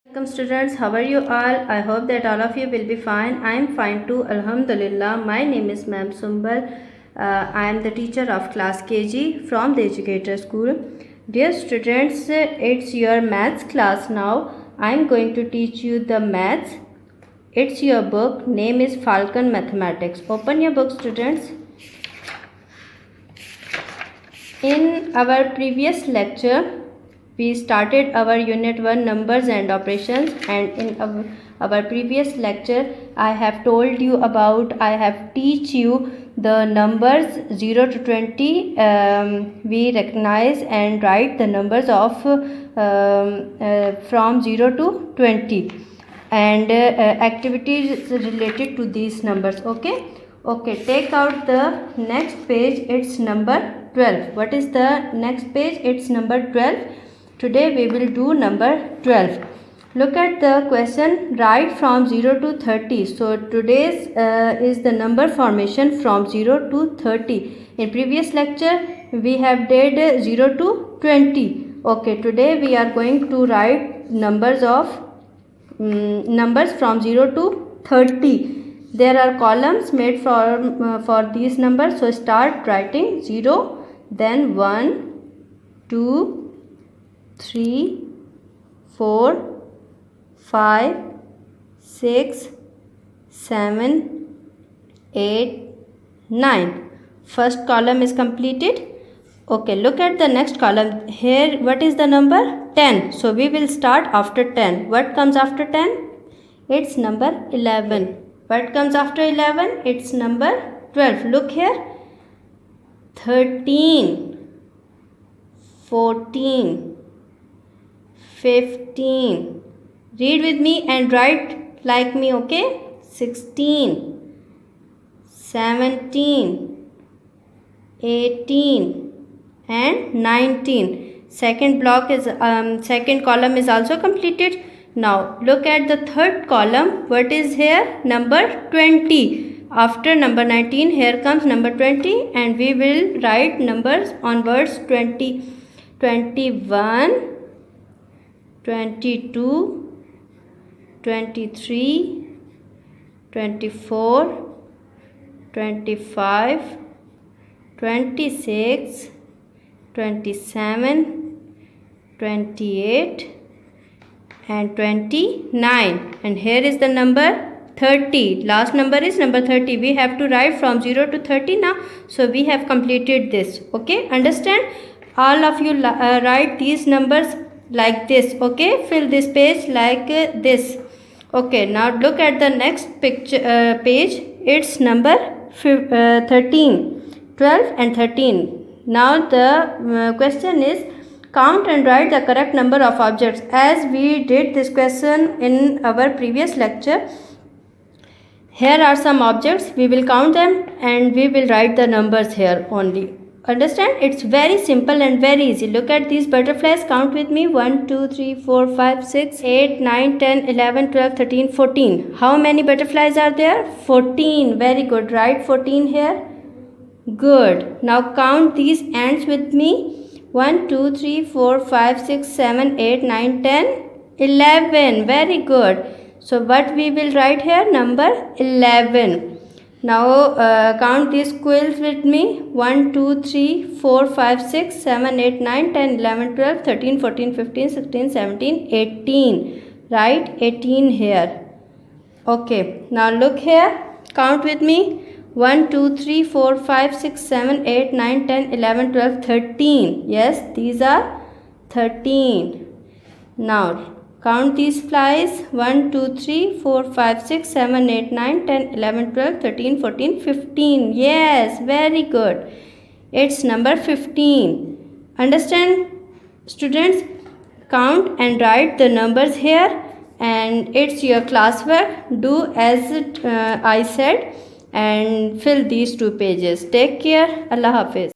Welcome students, how are you all? I hope that all of you will be fine. I am fine too, Alhamdulillah. My name is Ma'am Sumbal. I am the teacher of class KG from the Educator School. Dear students, it's your maths class now. I am going to teach you the maths. It's your book. Name is Falcon Mathematics. Open your book, students. In our previous lecture, we started our unit 1 numbers and operations, and in our previous lecture I have told you about, I have teach you the numbers 0 to 20. We recognize and write the numbers of from 0 to 20 and activities related to these numbers. Okay, take out the next page. It's number 12. What is the next page? It's number 12. Today we will do number 12. Look at the question, write from 0 to 30. So today's is the number formation from 0 to 30. In previous lecture we have did 0 to 20. Okay, today we are going to write numbers from 0 to 30. There are columns made for these numbers. So start writing 0, then 1, 2, 3, 4, 5, 6, 7, 8, 9. First column is completed. Okay, look at the next column. Here, what is the number? 10. So we will start after 10. What comes after 10? It's number 11. What comes after 11? It's number 12. Look here. 13, 14, 15. Read with me and write like me, okay? 16, 17, 18 and 19. Second column is also completed. Now look at the third column. What is here? Number 20. After number 19, here comes number 20, and we will write numbers onwards. 20, 21, 22, 23, 24, 25, 26, 27, 28 and 29. And here is the number 30. Last number is number 30. We have to write from 0 to 30 now. So we have completed this. Okay, understand? All of you write these numbers like this. Okay, fill this page like this. Okay, now look at the next picture page. It's number 13, 12 and 13. Now the question is, count and write the correct number of objects. As we did this question in our previous lecture, here are some objects. We will count them and we will write the numbers here only. Understand? It's very simple and very easy. Look at these butterflies. Count with me. 1, 2, 3, 4, 5, 6, 8, 9, 10, 11, 12, 13, 14. How many butterflies are there? 14. Very good. Write 14 here. Good. Now count these ants with me. 1, 2, 3, 4, 5, 6, 7, 8, 9, 10, 11. Very good. So what we will write here? Number 11. Now count these squirrels with me. 1, 2, 3, 4, 5, 6, 7, 8, 9, 10, 11, 12, 13, 14, 15, 16, 17, 18. Write 18 here. Okay. Now look here. Count with me. 1, 2, 3, 4, 5, 6, 7, 8, 9, 10, 11, 12, 13. Yes, these are 13. Now count these flies. 1, 2, 3, 4, 5, 6, 7, 8, 9, 10, 11, 12, 13, 14, 15. Yes, very good. It's number 15. Understand, students? Count and write the numbers here, and it's your classwork. Do as I said and fill these 2 pages. Take care. Allah Hafiz.